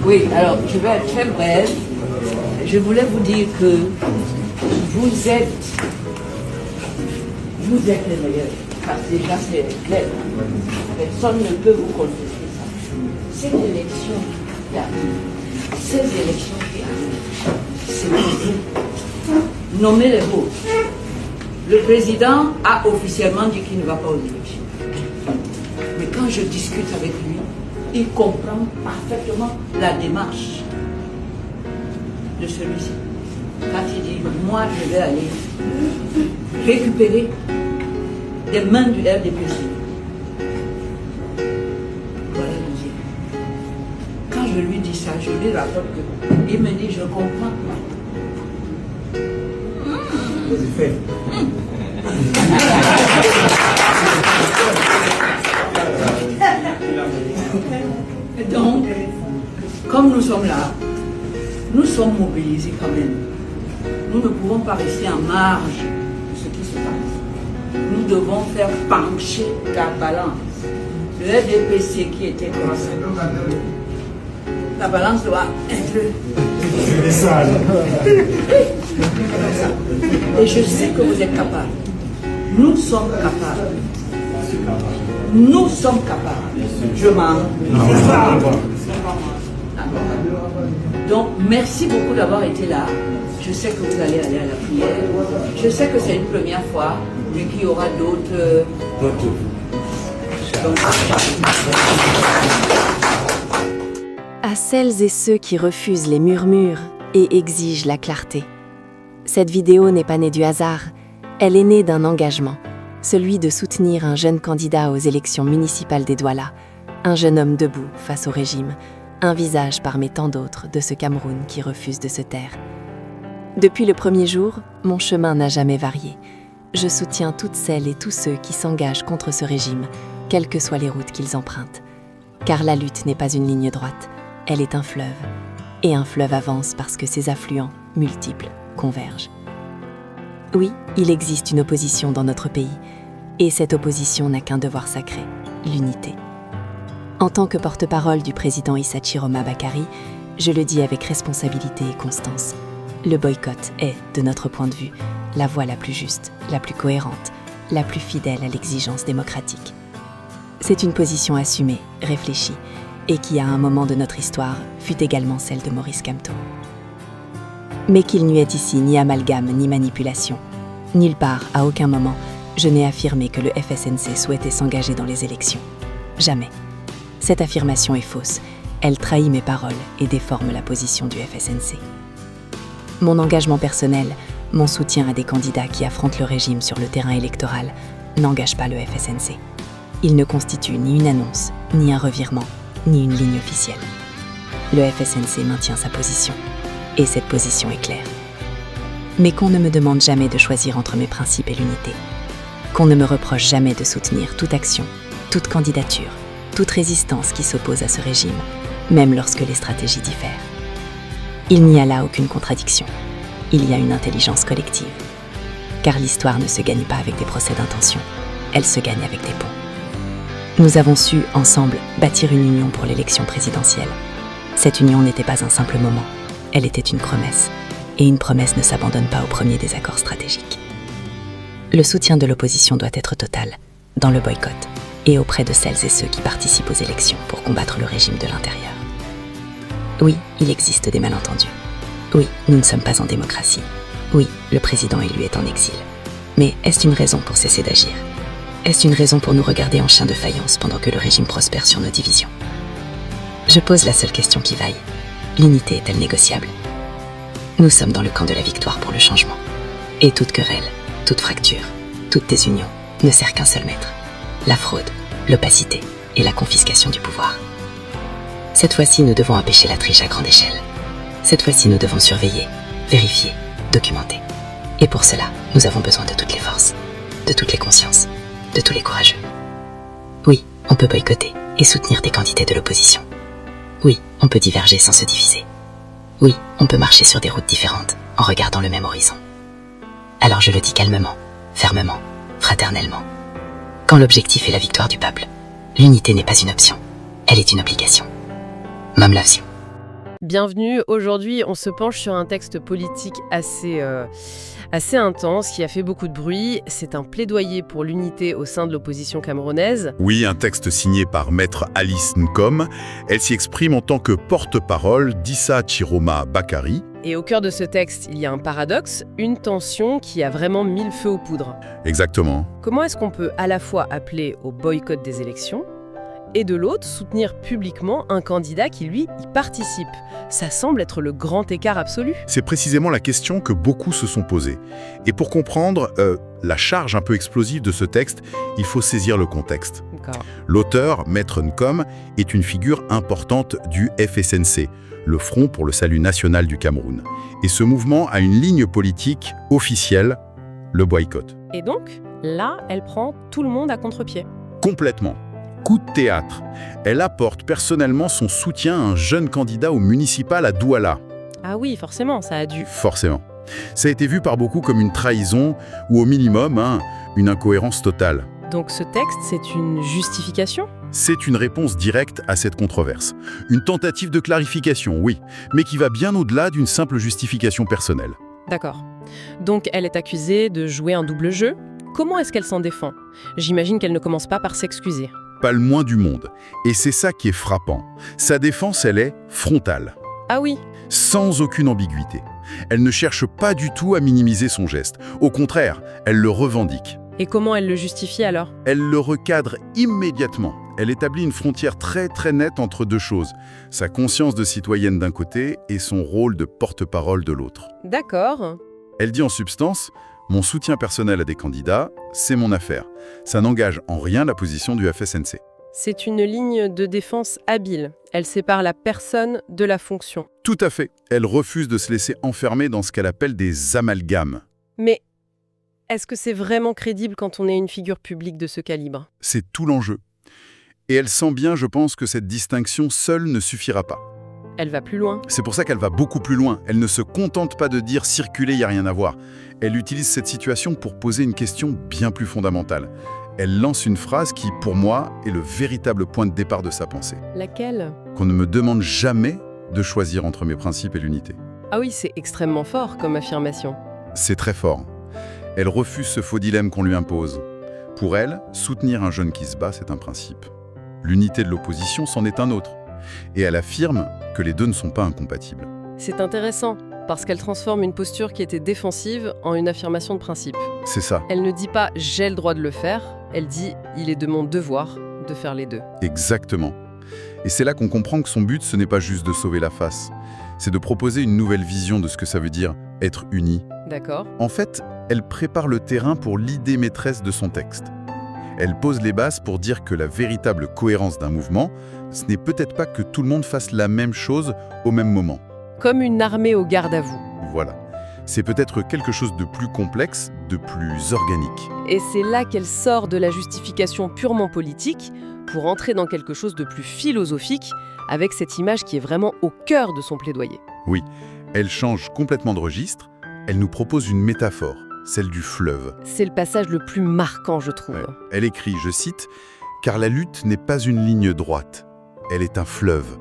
Oui, alors je vais être très brève. Je voulais vous dire que vous êtes les meilleurs. Parce que déjà c'est clair. Personne ne peut vous contester ça. Cette élection qui arrive, ces élections qui arrivent, c'est vous. Nommez les vôtres. Le président a officiellement dit qu'il ne va pas aux élections. Mais quand je discute avec lui, il comprend parfaitement la démarche de celui-ci. Quand il dit, moi je vais aller récupérer des mains du RDPC. Voilà le dire. Quand je lui dis ça, je lui rapporte que il me dit, je comprends. Donc, comme nous sommes là, nous sommes mobilisés quand même. Nous ne pouvons pas rester en marge de ce qui se passe. Nous devons faire pencher la balance. Le RDPC qui était comme ça, la balance doit être... Et je sais que vous êtes capables. Nous sommes capables. Nous sommes capables. Je m'en... Donc, merci beaucoup d'avoir été là. Je sais que vous allez aller à la prière. Je sais que c'est une première fois, mais qu'il y aura d'autres... À celles et ceux qui refusent les murmures et exigent la clarté. Cette vidéo n'est pas née du hasard. Elle est née d'un engagement, celui de soutenir un jeune candidat aux élections municipales des Douala, un jeune homme debout face au régime, un visage parmi tant d'autres de ce Cameroun qui refuse de se taire. Depuis le premier jour, mon chemin n'a jamais varié. Je soutiens toutes celles et tous ceux qui s'engagent contre ce régime, quelles que soient les routes qu'ils empruntent. Car la lutte n'est pas une ligne droite, elle est un fleuve. Et un fleuve avance parce que ses affluents, multiples, convergent. Oui, il existe une opposition dans notre pays, et cette opposition n'a qu'un devoir sacré, l'unité. En tant que porte-parole du président Issa Chiroma Bakary, je le dis avec responsabilité et constance. Le boycott est, de notre point de vue, la voie la plus juste, la plus cohérente, la plus fidèle à l'exigence démocratique. C'est une position assumée, réfléchie, et qui, à un moment de notre histoire, fut également celle de Maurice Kamto. Mais qu'il n'y ait ici ni amalgame ni manipulation. Nulle part, à aucun moment, je n'ai affirmé que le FSNC souhaitait s'engager dans les élections. Jamais. Cette affirmation est fausse. Elle trahit mes paroles et déforme la position du FSNC. Mon engagement personnel, mon soutien à des candidats qui affrontent le régime sur le terrain électoral n'engage pas le FSNC. Il ne constitue ni une annonce, ni un revirement, ni une ligne officielle. Le FSNC maintient sa position. Et cette position est claire. Mais qu'on ne me demande jamais de choisir entre mes principes et l'unité. Qu'on ne me reproche jamais de soutenir toute action, toute candidature, toute résistance qui s'oppose à ce régime, même lorsque les stratégies diffèrent. Il n'y a là aucune contradiction. Il y a une intelligence collective. Car l'histoire ne se gagne pas avec des procès d'intention, elle se gagne avec des ponts. Nous avons su, ensemble, bâtir une union pour l'élection présidentielle. Cette union n'était pas un simple moment, elle était une promesse. Et une promesse ne s'abandonne pas au premier désaccord stratégique. Le soutien de l'opposition doit être total, dans le boycott, et auprès de celles et ceux qui participent aux élections pour combattre le régime de l'intérieur. Oui, il existe des malentendus. Oui, nous ne sommes pas en démocratie. Oui, le président élu est en exil. Mais est-ce une raison pour cesser d'agir? Est-ce une raison pour nous regarder en chien de faïence pendant que le régime prospère sur nos divisions? Je pose la seule question qui vaille. L'unité est-elle négociable? Nous sommes dans le camp de la victoire pour le changement. Et toute querelle, toute fracture, toute désunion ne sert qu'un seul maître. La fraude, l'opacité et la confiscation du pouvoir. Cette fois-ci, nous devons empêcher la triche à grande échelle. Cette fois-ci, nous devons surveiller, vérifier, documenter. Et pour cela, nous avons besoin de toutes les forces, de toutes les consciences, de tous les courageux. Oui, on peut boycotter et soutenir des candidats de l'opposition. Oui, on peut diverger sans se diviser. Oui, on peut marcher sur des routes différentes en regardant le même horizon. Alors je le dis calmement, fermement, fraternellement. Quand l'objectif est la victoire du peuple, l'unité n'est pas une option, elle est une obligation. mamlasi. Bienvenue, aujourd'hui on se penche sur un texte politique assez intense qui a fait beaucoup de bruit. C'est un plaidoyer pour l'unité au sein de l'opposition camerounaise. Oui, un texte signé par Maître Alice Nkom. Elle s'y exprime en tant que porte-parole d'Issa Chiroma Bakary. Et au cœur de ce texte, il y a un paradoxe, une tension qui a vraiment mis le feu aux poudres. Exactement. Comment est-ce qu'on peut à la fois appeler au boycott des élections et de l'autre, soutenir publiquement un candidat qui, lui, y participe? Ça semble être le grand écart absolu. C'est précisément la question que beaucoup se sont posées. Et pour comprendre la charge un peu explosive de ce texte, il faut saisir le contexte. D'accord. L'auteur, Maître Nkom, est une figure importante du FSNC, le Front pour le Salut National du Cameroun. Et ce mouvement a une ligne politique officielle, le boycott. Et donc, là, elle prend tout le monde à contre-pied. Complètement. Coup de théâtre. Elle apporte personnellement son soutien à un jeune candidat au municipal à Douala. Ah oui, forcément, ça a dû. Forcément. Ça a été vu par beaucoup comme une trahison ou au minimum, une incohérence totale. Donc ce texte, c'est une justification ? C'est une réponse directe à cette controverse. Une tentative de clarification, oui, mais qui va bien au-delà d'une simple justification personnelle. D'accord. Donc elle est accusée de jouer un double jeu. Comment est-ce qu'elle s'en défend ? J'imagine qu'elle ne commence pas par s'excuser. Pas le moins du monde. Et c'est ça qui est frappant. Sa défense, elle est frontale. Ah oui ? Sans aucune ambiguïté. Elle ne cherche pas du tout à minimiser son geste. Au contraire, elle le revendique. Et comment elle le justifie alors ? Elle le recadre immédiatement. Elle établit une frontière très nette entre deux choses. Sa conscience de citoyenne d'un côté et son rôle de porte-parole de l'autre. D'accord. Elle dit en substance: mon soutien personnel à des candidats, c'est mon affaire. Ça n'engage en rien la position du FSNC. C'est une ligne de défense habile. Elle sépare la personne de la fonction. Tout à fait. Elle refuse de se laisser enfermer dans ce qu'elle appelle des amalgames. Mais est-ce que c'est vraiment crédible quand on est une figure publique de ce calibre ? C'est tout l'enjeu. Et elle sent bien, je pense, que cette distinction seule ne suffira pas. Elle va plus loin. C'est pour ça qu'elle va beaucoup plus loin. Elle ne se contente pas de dire « circuler, il n'y a rien à voir ». Elle utilise cette situation pour poser une question bien plus fondamentale. Elle lance une phrase qui, pour moi, est le véritable point de départ de sa pensée. Laquelle ? Qu'on ne me demande jamais de choisir entre mes principes et l'unité. Ah oui, c'est extrêmement fort comme affirmation. C'est très fort. Elle refuse ce faux dilemme qu'on lui impose. Pour elle, soutenir un jeune qui se bat, c'est un principe. L'unité de l'opposition, c'en est un autre. Et elle affirme que les deux ne sont pas incompatibles. C'est intéressant, parce qu'elle transforme une posture qui était défensive en une affirmation de principe. C'est ça. Elle ne dit pas « j'ai le droit de le faire », elle dit « il est de mon devoir de faire les deux ». Exactement. Et c'est là qu'on comprend que son but, ce n'est pas juste de sauver la face. C'est de proposer une nouvelle vision de ce que ça veut dire être uni. D'accord. En fait, elle prépare le terrain pour l'idée maîtresse de son texte. Elle pose les bases pour dire que la véritable cohérence d'un mouvement, ce n'est peut-être pas que tout le monde fasse la même chose au même moment. Comme une armée au garde à vous. Voilà. C'est peut-être quelque chose de plus complexe, de plus organique. Et c'est là qu'elle sort de la justification purement politique pour entrer dans quelque chose de plus philosophique, avec cette image qui est vraiment au cœur de son plaidoyer. Oui, elle change complètement de registre, elle nous propose une métaphore, celle du fleuve. C'est le passage le plus marquant, je trouve. Ouais. Elle écrit, je cite, « Car la lutte n'est pas une ligne droite, elle est un fleuve.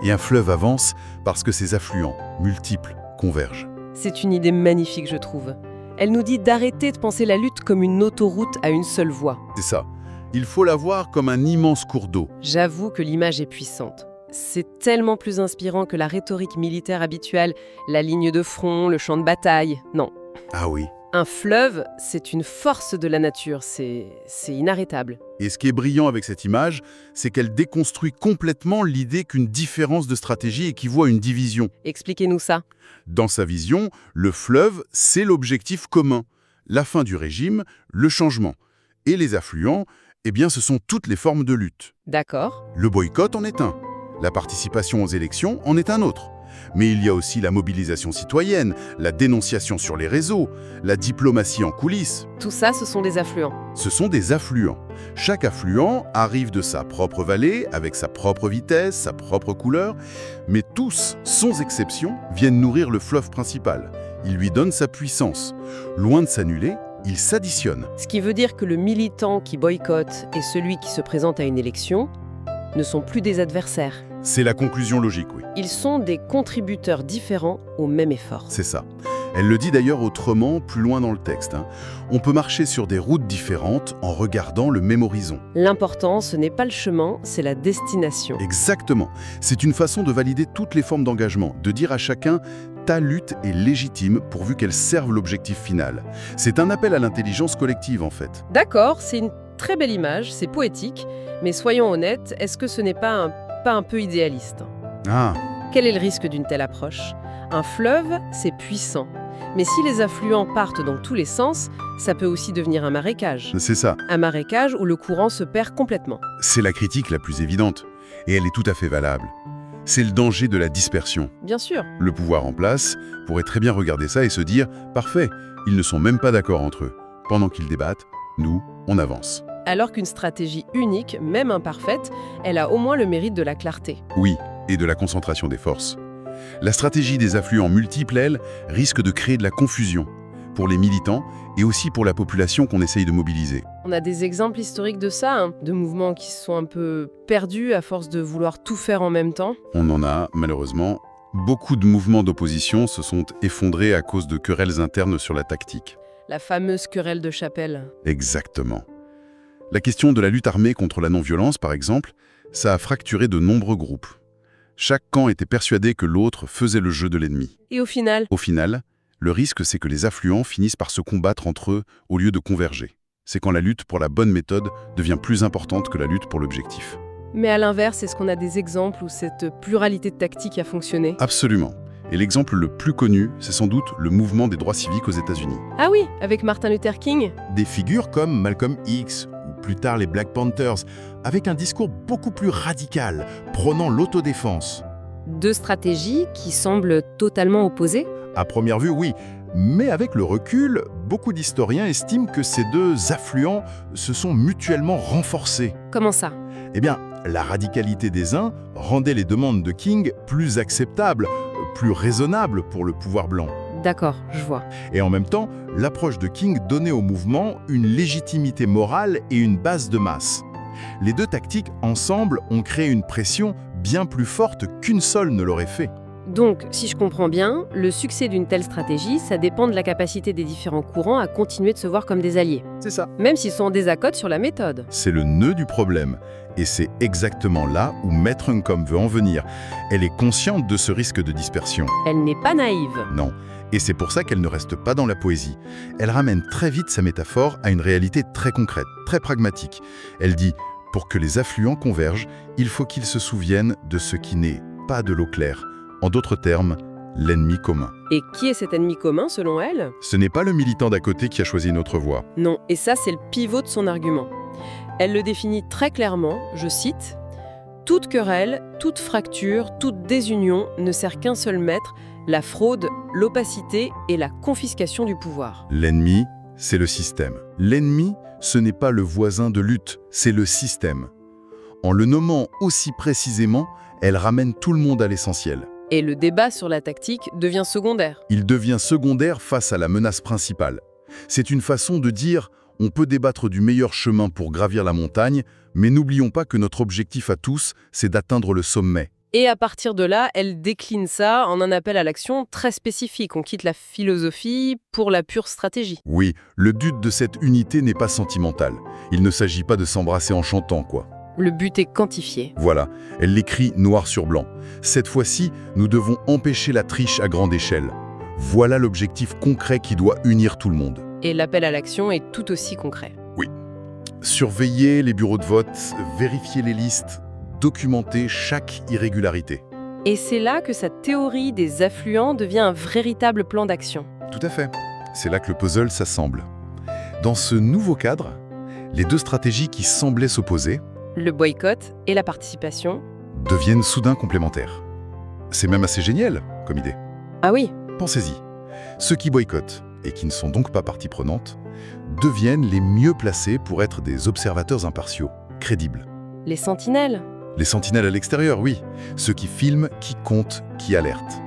Et un fleuve avance parce que ses affluents, multiples, convergent. » C'est une idée magnifique, je trouve. Elle nous dit d'arrêter de penser la lutte comme une autoroute à une seule voie. C'est ça. Il faut la voir comme un immense cours d'eau. J'avoue que l'image est puissante. C'est tellement plus inspirant que la rhétorique militaire habituelle, la ligne de front, le champ de bataille. Non. Ah oui. Un fleuve, c'est une force de la nature, c'est inarrêtable. Et ce qui est brillant avec cette image, c'est qu'elle déconstruit complètement l'idée qu'une différence de stratégie équivaut à une division. Expliquez-nous ça. Dans sa vision, le fleuve, c'est l'objectif commun. La fin du régime, le changement. Et les affluents, eh bien, ce sont toutes les formes de lutte. D'accord. Le boycott en est un. La participation aux élections en est un autre. Mais il y a aussi la mobilisation citoyenne, la dénonciation sur les réseaux, la diplomatie en coulisses. Tout ça, ce sont des affluents. Ce sont des affluents. Chaque affluent arrive de sa propre vallée, avec sa propre vitesse, sa propre couleur, mais tous, sans exception, viennent nourrir le fleuve principal. Ils lui donnent sa puissance. Loin de s'annuler, ils s'additionnent. Ce qui veut dire que le militant qui boycotte et celui qui se présente à une élection ne sont plus des adversaires. C'est la conclusion logique, oui. Ils sont des contributeurs différents au même effort. C'est ça. Elle le dit d'ailleurs autrement, plus loin dans le texte. On peut marcher sur des routes différentes en regardant le même horizon. L'important, ce n'est pas le chemin, c'est la destination. Exactement. C'est une façon de valider toutes les formes d'engagement, de dire à chacun « ta lutte est légitime pourvu qu'elle serve l'objectif final ». C'est un appel à l'intelligence collective, en fait. D'accord, c'est une très belle image, c'est poétique, mais soyons honnêtes, est-ce que ce n'est pas un peu idéaliste? Ah, Quel est le risque d'une telle approche? Un fleuve, c'est puissant. Mais si les affluents partent dans tous les sens, ça peut aussi devenir un marécage. c'est ça. Un marécage où le courant se perd complètement. C'est la critique la plus évidente. Et elle est tout à fait valable. C'est le danger de la dispersion. Bien sûr. Le pouvoir en place pourrait très bien regarder ça et se dire « Parfait, ils ne sont même pas d'accord entre eux. Pendant qu'ils débattent, nous, on avance. » Alors qu'une stratégie unique, même imparfaite, elle a au moins le mérite de la clarté. Oui, et de la concentration des forces. La stratégie des affluents multiples, elle, risque de créer de la confusion pour les militants et aussi pour la population qu'on essaye de mobiliser. On a des exemples historiques de ça, de mouvements qui se sont un peu perdus à force de vouloir tout faire en même temps. On en a, malheureusement, beaucoup de mouvements d'opposition se sont effondrés à cause de querelles internes sur la tactique. La fameuse querelle de chapelle. Exactement. La question de la lutte armée contre la non-violence, par exemple, ça a fracturé de nombreux groupes. Chaque camp était persuadé que l'autre faisait le jeu de l'ennemi. Et au final, Au final, le risque, c'est que les affluents finissent par se combattre entre eux au lieu de converger. C'est quand la lutte pour la bonne méthode devient plus importante que la lutte pour l'objectif. mais à l'inverse, est-ce qu'on a des exemples où cette pluralité de tactiques a fonctionné? Absolument. Et l'exemple le plus connu, c'est sans doute le mouvement des droits civiques aux États-Unis. Ah oui, avec Martin Luther King. Des figures comme Malcolm X ou plus tard les Black Panthers, avec un discours beaucoup plus radical, prônant l'autodéfense. Deux stratégies qui semblent totalement opposées? À première vue, oui, mais avec le recul, beaucoup d'historiens estiment que ces deux affluents se sont mutuellement renforcés. Comment ça? Eh bien, la radicalité des uns rendait les demandes de King plus acceptables, plus raisonnables pour le pouvoir blanc. D'accord, je vois. Et en même temps, l'approche de King donnait au mouvement une légitimité morale et une base de masse. Les deux tactiques, ensemble, ont créé une pression bien plus forte qu'une seule ne l'aurait fait. Donc, si je comprends bien, le succès d'une telle stratégie, ça dépend de la capacité des différents courants à continuer de se voir comme des alliés, C'est ça. même s'ils sont en désaccord sur la méthode. C'est le nœud du problème. Et c'est exactement là où Maître Nkom veut en venir. Elle est consciente de ce risque de dispersion. Elle n'est pas naïve. Non. Et c'est pour ça qu'elle ne reste pas dans la poésie. Elle ramène très vite sa métaphore à une réalité très concrète, très pragmatique. Elle dit « Pour que les affluents convergent, il faut qu'ils se souviennent de ce qui n'est pas de l'eau claire. En d'autres termes, l'ennemi commun. Et qui est cet ennemi commun selon elle? Ce n'est pas le militant d'à côté qui a choisi une autre voie. Non, et ça c'est le pivot de son argument. Elle le définit très clairement, je cite, « Toute querelle, toute fracture, toute désunion ne sert qu'un seul maître, la fraude, l'opacité et la confiscation du pouvoir. » L'ennemi, c'est le système. L'ennemi, ce n'est pas le voisin de lutte, c'est le système. En le nommant aussi précisément, elle ramène tout le monde à l'essentiel. Et le débat sur la tactique devient secondaire. Il devient secondaire face à la menace principale. C'est une façon de dire « on peut débattre du meilleur chemin pour gravir la montagne, mais n'oublions pas que notre objectif à tous, c'est d'atteindre le sommet. » Et à partir de là, elle décline ça en un appel à l'action très spécifique. On quitte la philosophie pour la pure stratégie. Oui, le but de cette unité n'est pas sentimental. Il ne s'agit pas de s'embrasser en chantant, quoi. Le but est quantifié. Voilà, elle l'écrit noir sur blanc. Cette fois-ci, nous devons empêcher la triche à grande échelle. Voilà l'objectif concret qui doit unir tout le monde. Et l'appel à l'action est tout aussi concret. Surveiller les bureaux de vote, vérifier les listes, documenter chaque irrégularité. Et c'est là que sa théorie des affluents devient un véritable plan d'action. Tout à fait. C'est là que le puzzle s'assemble. Dans ce nouveau cadre, les deux stratégies qui semblaient s'opposer Le boycott et la participation. deviennent soudain complémentaires. C'est même assez génial comme idée. Ah oui, Pensez-y. Ceux qui boycottent, et qui ne sont donc pas partie prenante, deviennent les mieux placés pour être des observateurs impartiaux, crédibles. les sentinelles. Les sentinelles à l'extérieur, oui. Ceux qui filment, qui comptent, qui alertent.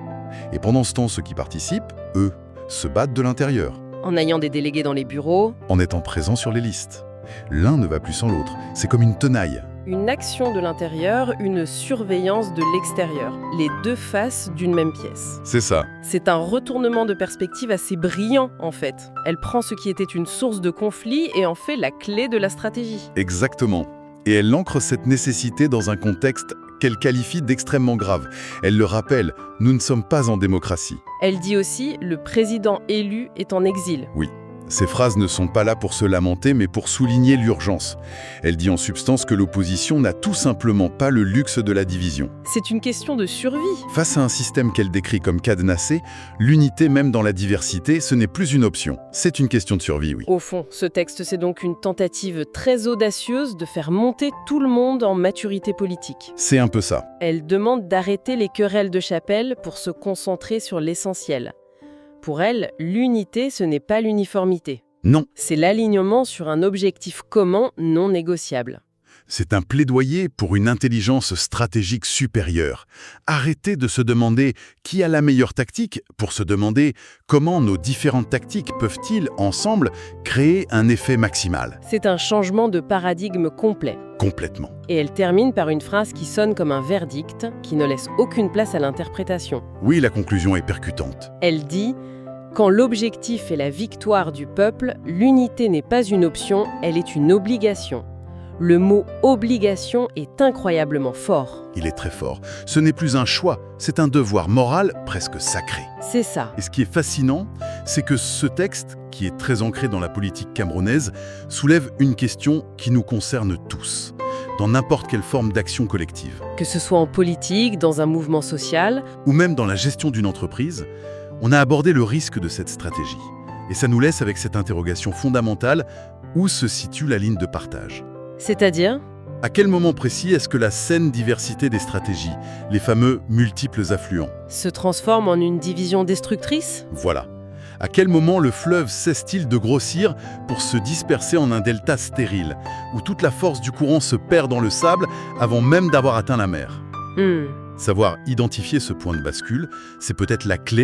Et pendant ce temps, ceux qui participent, eux, se battent de l'intérieur, En ayant des délégués dans les bureaux. en étant présents sur les listes. L'un ne va plus sans l'autre. C'est comme une tenaille. Une action de l'intérieur, une surveillance de l'extérieur. Les deux faces d'une même pièce. C'est ça. C'est un retournement de perspective assez brillant, en fait. Elle prend ce qui était une source de conflit et en fait la clé de la stratégie. Exactement. Et elle ancre cette nécessité dans un contexte qu'elle qualifie d'extrêmement grave. Elle le rappelle, nous ne sommes pas en démocratie. Elle dit aussi, le président élu est en exil. Oui. Ces phrases ne sont pas là pour se lamenter, mais pour souligner l'urgence. Elle dit en substance que l'opposition n'a tout simplement pas le luxe de la division. C'est une question de survie. Face à un système qu'elle décrit comme cadenassé, l'unité même dans la diversité, ce n'est plus une option. C'est une question de survie, oui. Au fond, ce texte, c'est donc une tentative très audacieuse de faire monter tout le monde en maturité politique. C'est un peu ça. Elle demande d'arrêter les querelles de chapelle pour se concentrer sur l'essentiel. Pour elle, l'unité, ce n'est pas l'uniformité. Non, C'est l'alignement sur un objectif commun non négociable. c'est un plaidoyer pour une intelligence stratégique supérieure. Arrêtez de se demander qui a la meilleure tactique pour se demander comment nos différentes tactiques peuvent-ils, ensemble, créer un effet maximal. C'est un changement de paradigme complet. Complètement. Et elle termine par une phrase qui sonne comme un verdict, qui ne laisse aucune place à l'interprétation. Oui, la conclusion est percutante. Elle dit « Quand l'objectif est la victoire du peuple, l'unité n'est pas une option, elle est une obligation. » Le mot « obligation » est incroyablement fort. Il est très fort. Ce n'est plus un choix, c'est un devoir moral presque sacré. C'est ça. Et ce qui est fascinant, c'est que ce texte, qui est très ancré dans la politique camerounaise, soulève une question qui nous concerne tous, dans n'importe quelle forme d'action collective. Que ce soit en politique, dans un mouvement social, Ou même dans la gestion d'une entreprise, on a abordé le risque de cette stratégie. Et ça nous laisse avec cette interrogation fondamentale, où se situe la ligne de partage ? c'est-à-dire À quel moment précis est-ce que la saine diversité des stratégies, les fameux multiples affluents, se transforme en une division destructrice? voilà. À quel moment le fleuve cesse-t-il de grossir pour se disperser en un delta stérile, où toute la force du courant se perd dans le sable avant même d'avoir atteint la mer ? Savoir identifier ce point de bascule, c'est peut-être la clé